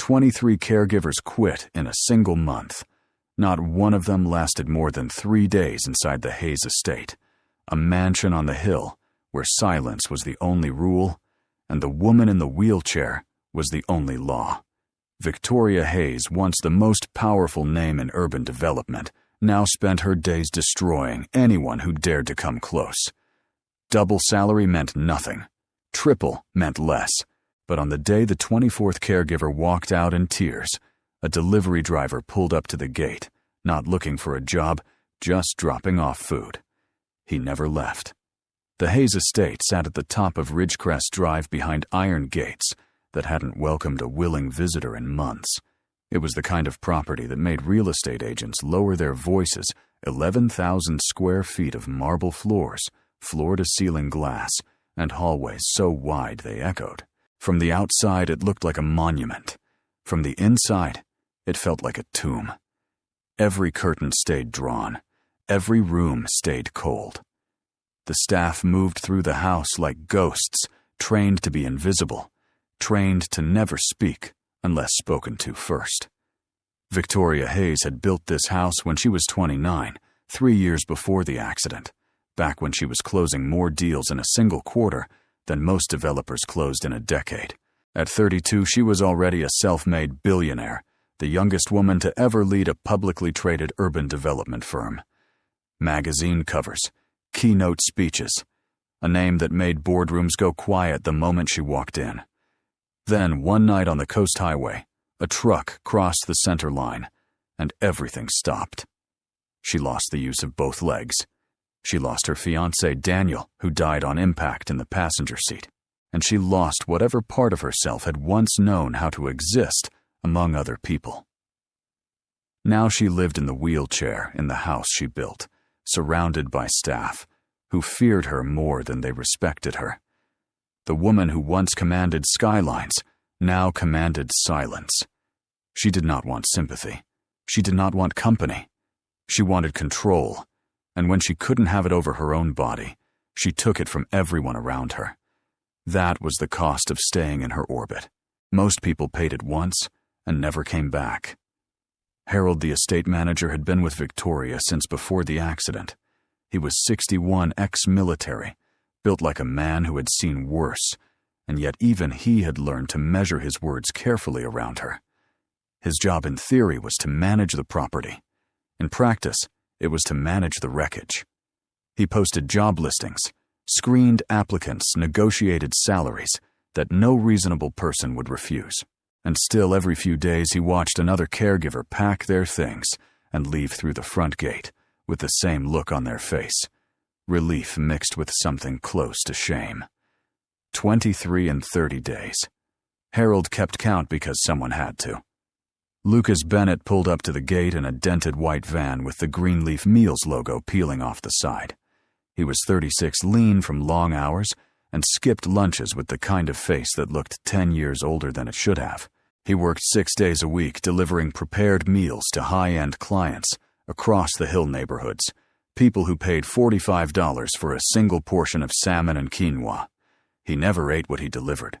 23 caregivers quit in a single month. Not one of them lasted more than 3 days inside the Hayes estate, a mansion on the hill where silence was the only rule and the woman in the wheelchair was the only law. Victoria Hayes, once the most powerful name in urban development, now spent her days destroying anyone who dared to come close. Double salary meant nothing. Triple meant less. But on the day the 24th caregiver walked out in tears, a delivery driver pulled up to the gate, not looking for a job, just dropping off food. He never left. The Hayes estate sat at the top of Ridgecrest Drive behind iron gates that hadn't welcomed a willing visitor in months. It was the kind of property that made real estate agents lower their voices. 11,000 square feet of marble floors, floor-to-ceiling glass, and hallways so wide they echoed. From the outside, it looked like a monument. From the inside, it felt like a tomb. Every curtain stayed drawn. Every room stayed cold. The staff moved through the house like ghosts, trained to be invisible, trained to never speak unless spoken to first. Victoria Hayes had built this house when she was 29, 3 years before the accident, back when she was closing more deals in a single quarter than most developers closed in a decade. At 32, she was already a self-made billionaire, the youngest woman to ever lead a publicly traded urban development firm. Magazine covers, keynote speeches, a name that made boardrooms go quiet the moment she walked in. Then, one night on the Coast Highway, a truck crossed the center line, and everything stopped. She lost the use of both legs. She lost her fiancé, Daniel, who died on impact in the passenger seat, and she lost whatever part of herself had once known how to exist among other people. Now she lived in the wheelchair in the house she built, surrounded by staff who feared her more than they respected her. The woman who once commanded skylines now commanded silence. She did not want sympathy. She did not want company. She wanted control, and when she couldn't have it over her own body, she took it from everyone around her. That was the cost of staying in her orbit. Most people paid it once and never came back. Harold, the estate manager, had been with Victoria since before the accident. He was 61, ex-military, built like a man who had seen worse, and yet even he had learned to measure his words carefully around her. His job in theory was to manage the property. In practice, it was to manage the wreckage. He posted job listings, screened applicants, negotiated salaries that no reasonable person would refuse. And still every few days he watched another caregiver pack their things and leave through the front gate with the same look on their face, relief mixed with something close to shame. 23 and 30 days. Harold kept count because someone had to. Lucas Bennett pulled up to the gate in a dented white van with the Greenleaf Meals logo peeling off the side. He was 36, lean from long hours, and skipped lunches with the kind of face that looked 10 years older than it should have. He worked 6 days a week delivering prepared meals to high-end clients across the hill neighborhoods, people who paid $45 for a single portion of salmon and quinoa. He never ate what he delivered.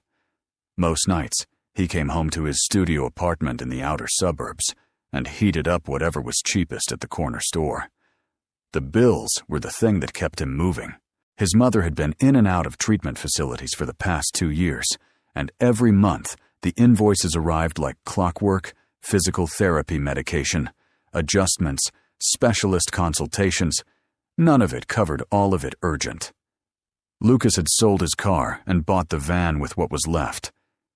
Most nights, he came home to his studio apartment in the outer suburbs and heated up whatever was cheapest at the corner store. The bills were the thing that kept him moving. His mother had been in and out of treatment facilities for the past 2 years, and every month the invoices arrived like clockwork: physical therapy medication, adjustments, specialist consultations. None of it covered all of it urgent. Lucas had sold his car and bought the van with what was left.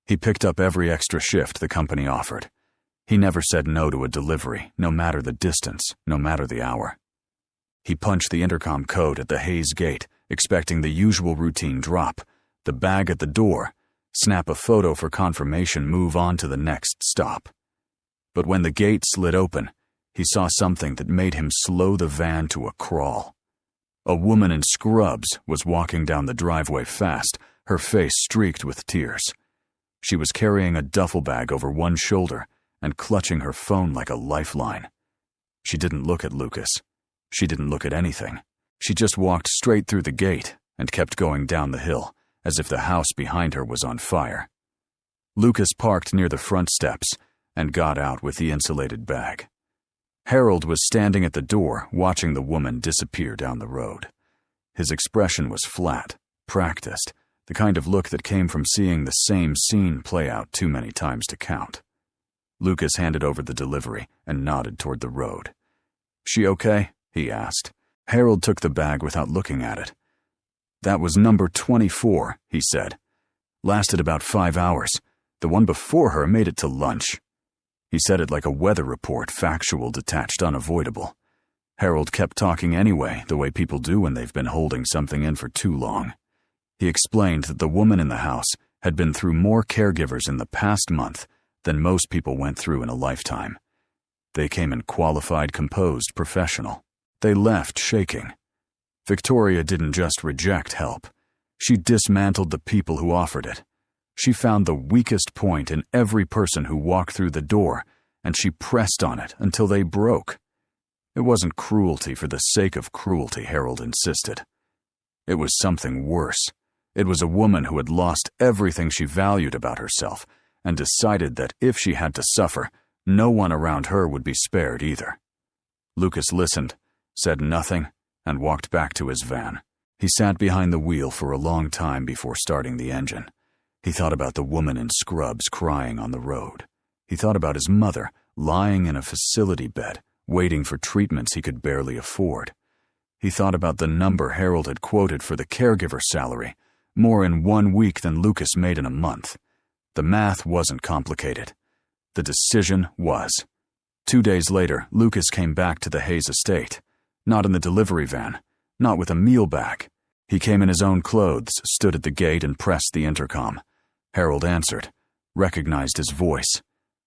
He picked up every extra shift the company offered. He never said no to a delivery, no matter the distance, no matter the hour. He punched the intercom code at the Hayes gate, expecting the usual routine drop, the bag at the door, snap a photo for confirmation, move on to the next stop. But when the gate slid open, he saw something that made him slow the van to a crawl. A woman in scrubs was walking down the driveway fast, her face streaked with tears. She was carrying a duffel bag over one shoulder and clutching her phone like a lifeline. She didn't look at Lucas. She didn't look at anything. She just walked straight through the gate and kept going down the hill, as if the house behind her was on fire. Lucas parked near the front steps and got out with the insulated bag. Harold was standing at the door watching the woman disappear down the road. His expression was flat, practiced, the kind of look that came from seeing the same scene play out too many times to count. Lucas handed over the delivery and nodded toward the road. "She okay?" he asked. Harold took the bag without looking at it. "That was number 24, he said. Lasted about 5 hours. The one before her made it to lunch." He said it like a weather report, factual, detached, unavoidable. Harold kept talking anyway, the way people do when they've been holding something in for too long. He explained that the woman in the house had been through more caregivers in the past month than most people went through in a lifetime. They came in qualified, composed, professional. They left shaking. Victoria didn't just reject help. She dismantled the people who offered it. She found the weakest point in every person who walked through the door, and she pressed on it until they broke. It wasn't cruelty for the sake of cruelty, Harold insisted. It was something worse. It was a woman who had lost everything she valued about herself and decided that if she had to suffer, no one around her would be spared either. Lucas listened, said nothing, and walked back to his van. He sat behind the wheel for a long time before starting the engine. He thought about the woman in scrubs crying on the road. He thought about his mother lying in a facility bed, waiting for treatments he could barely afford. He thought about the number Harold had quoted for the caregiver salary, more in 1 week than Lucas made in a month. The math wasn't complicated. The decision was. 2 days later, Lucas came back to the Hayes estate. Not in the delivery van, not with a meal bag. He came in his own clothes, stood at the gate, and pressed the intercom. Harold answered, recognized his voice,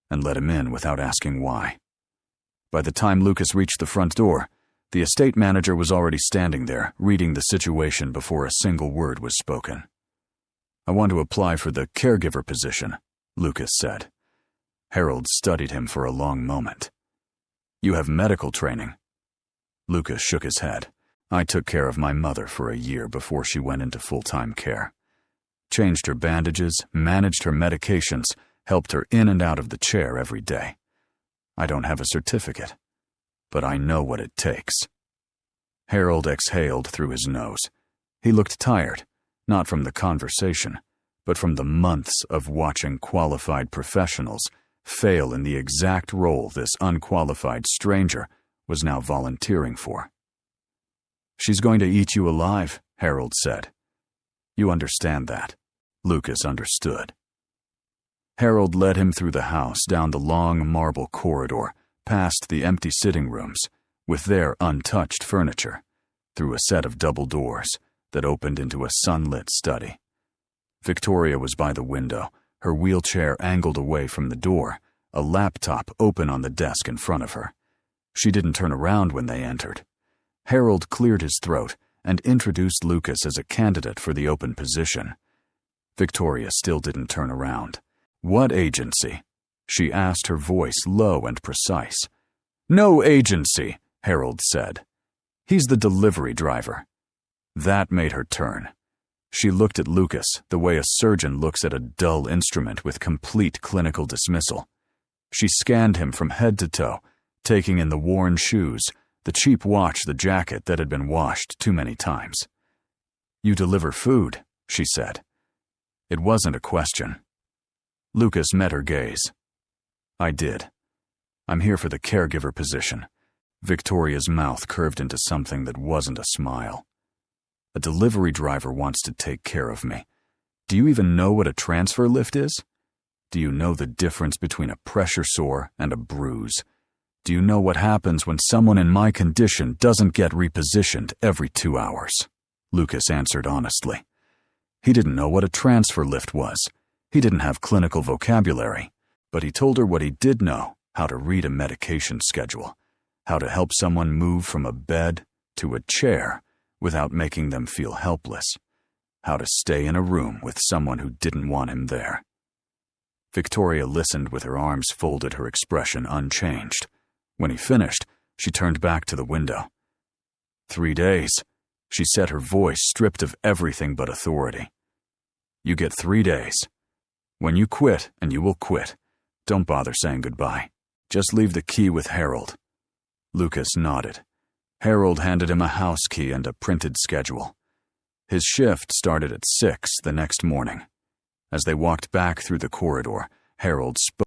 and let him in without asking why. By the time Lucas reached the front door, the estate manager was already standing there, reading the situation before a single word was spoken. "I want to apply for the caregiver position," Lucas said. Harold studied him for a long moment. "You have medical training." Lucas shook his head. "I took care of my mother for a year before she went into full-time care. Changed her bandages, managed her medications, helped her in and out of the chair every day. I don't have a certificate, but I know what it takes." Harold exhaled through his nose. He looked tired, not from the conversation, but from the months of watching qualified professionals fail in the exact role this unqualified stranger was now volunteering for. "She's going to eat you alive," Harold said. "You understand that." Lucas understood. Harold led him through the house, down the long marble corridor, past the empty sitting rooms, with their untouched furniture, through a set of double doors that opened into a sunlit study. Victoria was by the window, her wheelchair angled away from the door, a laptop open on the desk in front of her. She didn't turn around when they entered. Harold cleared his throat and introduced Lucas as a candidate for the open position. Victoria still didn't turn around. "What agency?" she asked, her voice low and precise. "No agency," Harold said. "He's the delivery driver." That made her turn. She looked at Lucas the way a surgeon looks at a dull instrument with complete clinical dismissal. She scanned him from head to toe, taking in the worn shoes, the cheap watch, the jacket that had been washed too many times. "You deliver food," she said. It wasn't a question. Lucas met her gaze. "I did. I'm here for the caregiver position." Victoria's mouth curved into something that wasn't a smile. "A delivery driver wants to take care of me. Do you even know what a transfer lift is? Do you know the difference between a pressure sore and a bruise? Do you know what happens when someone in my condition doesn't get repositioned every 2 hours?" Lucas answered honestly. He didn't know what a transfer lift was. He didn't have clinical vocabulary, but he told her what he did know, how to read a medication schedule, how to help someone move from a bed to a chair without making them feel helpless, how to stay in a room with someone who didn't want him there. Victoria listened with her arms folded, her expression unchanged. When he finished, she turned back to the window. 3 days, she said, her voice stripped of everything but authority. "You get 3 days. When you quit, and you will quit, don't bother saying goodbye. Just leave the key with Harold." Lucas nodded. Harold handed him a house key and a printed schedule. His shift started at 6 the next morning. As they walked back through the corridor, Harold spoke.